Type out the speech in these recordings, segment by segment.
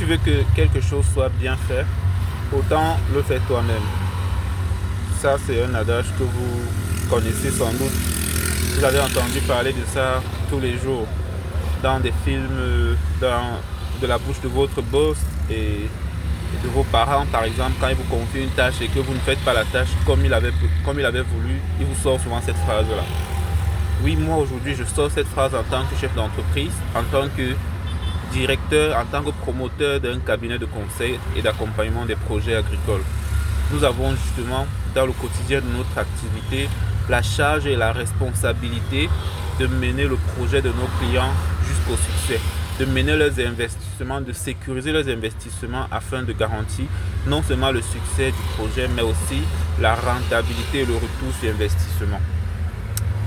tu veux que quelque chose soit bien fait, autant le faire toi-même. Ça, c'est un adage que vous connaissez sans doute. Vous avez entendu parler de ça tous les jours dans des films, de la bouche de votre boss et de vos parents, par exemple, quand ils vous confient une tâche et que vous ne faites pas la tâche comme il avait voulu, il vous sort souvent cette phrase-là. Oui, moi aujourd'hui, je sors cette phrase en tant que chef d'entreprise, en tant que directeur, en tant que promoteur d'un cabinet de conseil et d'accompagnement des projets agricoles. Nous avons justement, dans le quotidien de notre activité, la charge et la responsabilité de mener le projet de nos clients jusqu'au succès, de mener leurs investissements, de sécuriser leurs investissements afin de garantir non seulement le succès du projet, mais aussi la rentabilité et le retour sur investissement.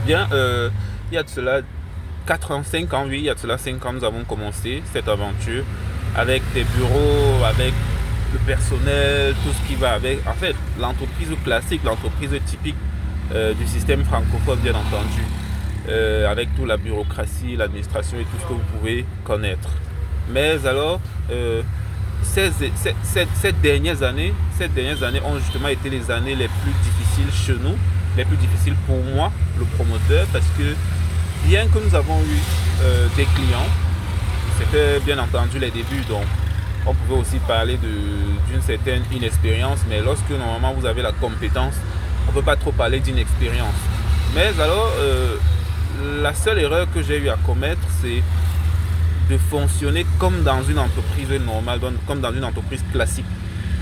Bien, il y a de cela 4 ans, 5 ans, oui, il y a de cela 5 ans, nous avons commencé cette aventure avec des bureaux, avec le personnel, tout ce qui va avec. En fait, l'entreprise classique, l'entreprise typique du système francophone, bien entendu, avec toute la bureaucratie, l'administration et tout ce que vous pouvez connaître. Mais alors, ces dernières années ont justement été les années les plus difficiles chez nous, les plus difficiles pour moi, le promoteur, parce que bien que nous avons eu des clients, c'était bien entendu les débuts, donc on pouvait aussi parler d'une certaine inexpérience, mais lorsque normalement vous avez la compétence, on ne peut pas trop parler d'inexpérience. Mais alors, la seule erreur que j'ai eu à commettre, c'est de fonctionner comme dans une entreprise normale, comme dans une entreprise classique.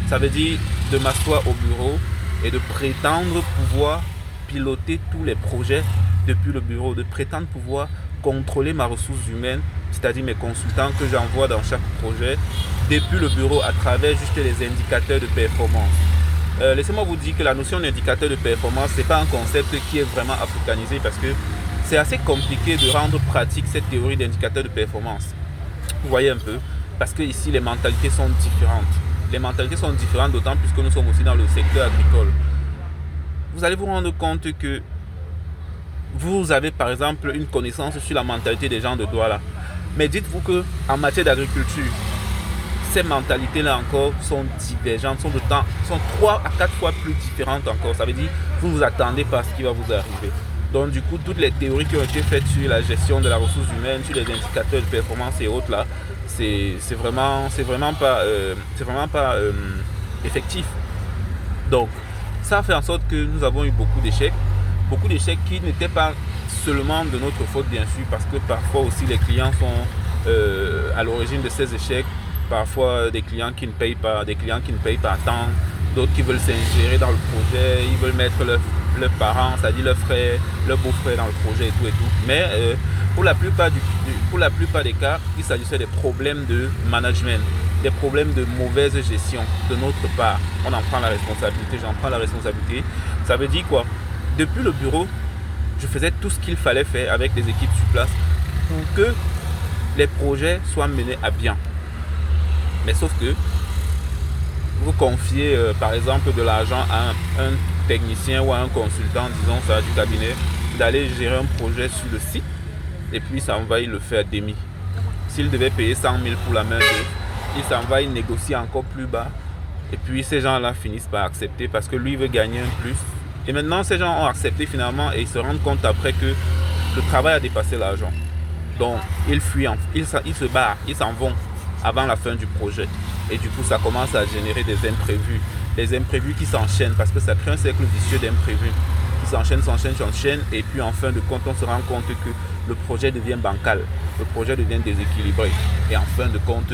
Ça veut dire de m'asseoir au bureau et de prétendre pouvoir piloter tous les projets depuis le bureau, de prétendre pouvoir contrôler ma ressource humaine, c'est-à-dire mes consultants que j'envoie dans chaque projet, depuis le bureau à travers juste les indicateurs de performance. Laissez-moi vous dire que la notion d'indicateur de performance, ce n'est pas un concept qui est vraiment africanisé parce que c'est assez compliqué de rendre pratique cette théorie d'indicateur de performance. Vous voyez un peu, parce que ici les mentalités sont différentes. Les mentalités sont différentes d'autant plus que nous sommes aussi dans le secteur agricole. Vous allez vous rendre compte que vous avez par exemple une connaissance sur la mentalité des gens de Douala. Mais dites-vous qu'en matière d'agriculture, ces mentalités-là encore sont divergentes, sont 3 à 4 fois plus différentes encore. Ça veut dire que vous ne vous attendez pas à ce qui va vous arriver. Donc du coup, toutes les théories qui ont été faites sur la gestion de la ressource humaine, sur les indicateurs de performance et autres là, c'est vraiment pas effectif. Donc ça fait en sorte que nous avons eu beaucoup d'échecs qui n'étaient pas seulement de notre faute bien sûr, parce que parfois aussi les clients sont à l'origine de ces échecs. Parfois des clients qui ne payent pas à temps, d'autres qui veulent s'ingérer dans le projet, ils veulent mettre leurs parents, c'est-à-dire leurs frères, leurs beaux-frères dans le projet et tout. Mais pour la plupart des cas, il s'agissait des problèmes de management, des problèmes de mauvaise gestion de notre part. On en prend la responsabilité, j'en prends la responsabilité. Ça veut dire quoi? Depuis le bureau, je faisais tout ce qu'il fallait faire avec les équipes sur place pour que les projets soient menés à bien. Mais sauf que vous confiez par exemple de l'argent à un technicien ou à un consultant, disons ça, du cabinet, d'aller gérer un projet sur le site et puis ça en va, il le fait à demi. S'il devait payer 100 000 pour la main d'œuvre, il s'en va, il négocie encore plus bas et puis ces gens-là finissent par accepter parce que lui veut gagner un plus. Et maintenant ces gens ont accepté finalement et ils se rendent compte après que le travail a dépassé l'argent. Donc ils fuient, ils se barrent, ils s'en vont avant la fin du projet. Et du coup, ça commence à générer des imprévus. Des imprévus qui s'enchaînent parce que ça crée un cercle vicieux d'imprévus qui s'enchaînent. Et puis, en fin de compte, on se rend compte que le projet devient bancal. Le projet devient déséquilibré. Et en fin de compte,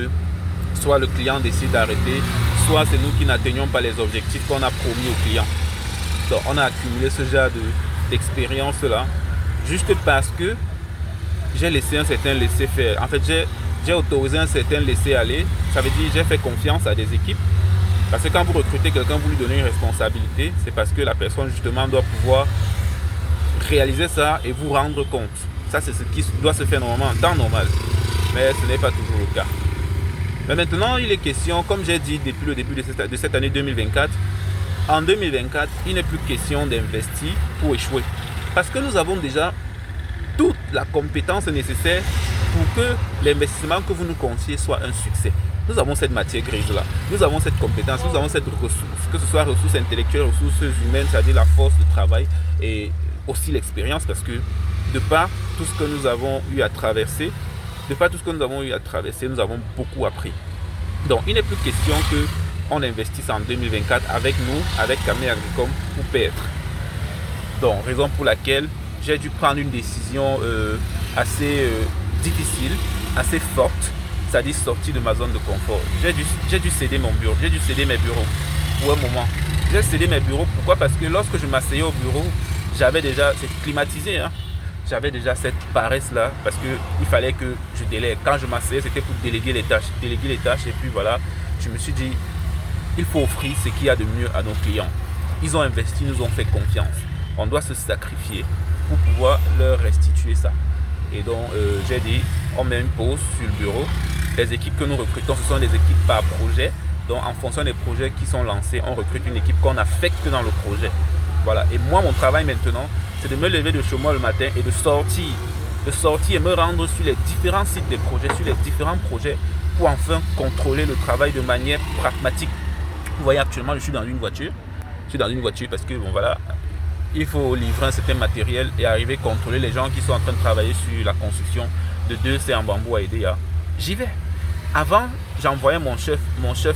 soit le client décide d'arrêter, soit c'est nous qui n'atteignons pas les objectifs qu'on a promis au client. Donc, on a accumulé ce genre d'expérience-là juste parce que j'ai laissé un certain laisser-faire. En fait, j'ai autorisé un certain laisser-aller. Ça veut dire j'ai fait confiance à des équipes. Parce que quand vous recrutez quelqu'un, vous lui donnez une responsabilité. C'est parce que la personne justement doit pouvoir réaliser ça et vous rendre compte. Ça, c'est ce qui doit se faire normalement en temps normal. Mais ce n'est pas toujours le cas. Mais maintenant, il est question, comme j'ai dit depuis le début de cette année 2024, en 2024, il n'est plus question d'investir pour échouer. Parce que nous avons déjà toute la compétence nécessaire pour que l'investissement que vous nous confiez soit un succès. Nous avons cette matière grise-là. Nous avons cette compétence, nous avons cette ressource, que ce soit ressources intellectuelles, ressources humaines, c'est-à-dire la force de travail et aussi l'expérience, parce que de par tout ce que nous avons eu à traverser, nous avons beaucoup appris. Donc, il n'est plus question qu'on investisse en 2024 avec nous, avec Camé Agricom, pour perdre. Donc, raison pour laquelle j'ai dû prendre une décision assez difficile, assez forte, c'est-à-dire sortir de ma zone de confort. J'ai dû céder mon bureau, j'ai dû céder mes bureaux pour un moment. J'ai cédé mes bureaux, pourquoi? Parce que lorsque je m'asseyais au bureau, j'avais déjà, c'est climatisé, hein, j'avais déjà cette paresse-là, parce qu'il fallait que je délègue. Quand je m'asseyais, c'était pour déléguer les tâches, et puis voilà, je me suis dit, il faut offrir ce qu'il y a de mieux à nos clients. Ils ont investi, nous ont fait confiance. On doit se sacrifier pour pouvoir leur restituer ça. Et donc, j'ai dit, on met une pause sur le bureau. Les équipes que nous recrutons, ce sont des équipes par projet. Donc, en fonction des projets qui sont lancés, on recrute une équipe qu'on affecte dans le projet. Voilà. Et moi, mon travail maintenant, c'est de me lever de chez moi le matin et de sortir et me rendre sur les différents sites des projets, sur les différents projets, pour enfin contrôler le travail de manière pragmatique. Vous voyez, actuellement, je suis dans une voiture. Parce que, bon, voilà, il faut livrer un certain matériel et arriver à contrôler les gens qui sont en train de travailler sur la construction de 2 C en bambou à Edea. J'y vais. Avant, j'envoyais mon chef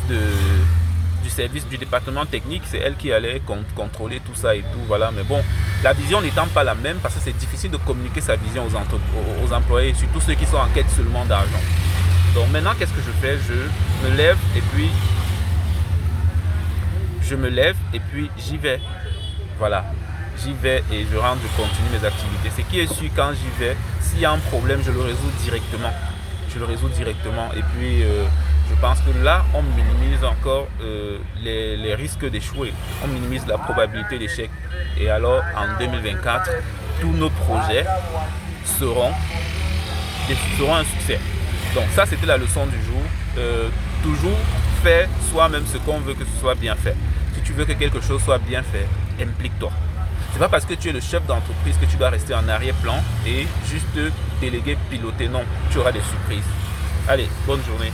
du service du département technique, c'est elle qui allait contrôler tout ça et tout, voilà. Mais bon, la vision n'étant pas la même, parce que c'est difficile de communiquer sa vision aux employés, surtout ceux qui sont en quête seulement d'argent. Donc maintenant, qu'est-ce que je fais? Je me lève et puis j'y vais. Voilà, j'y vais et je rentre, je continue mes activités. Ce qui est sûr, quand j'y vais, s'il y a un problème, je le résous directement. Et puis je pense que là, on minimise encore les risques d'échouer. On minimise la probabilité d'échec. Et alors, en 2024, tous nos projets seront un succès. Donc ça, c'était la leçon du jour. Toujours faire soi-même ce qu'on veut que ce soit bien fait. Si tu veux que quelque chose soit bien fait, implique-toi. C'est pas parce que tu es le chef d'entreprise que tu dois rester en arrière-plan et juste déléguer, piloter. Non, tu auras des surprises. Allez, bonne journée.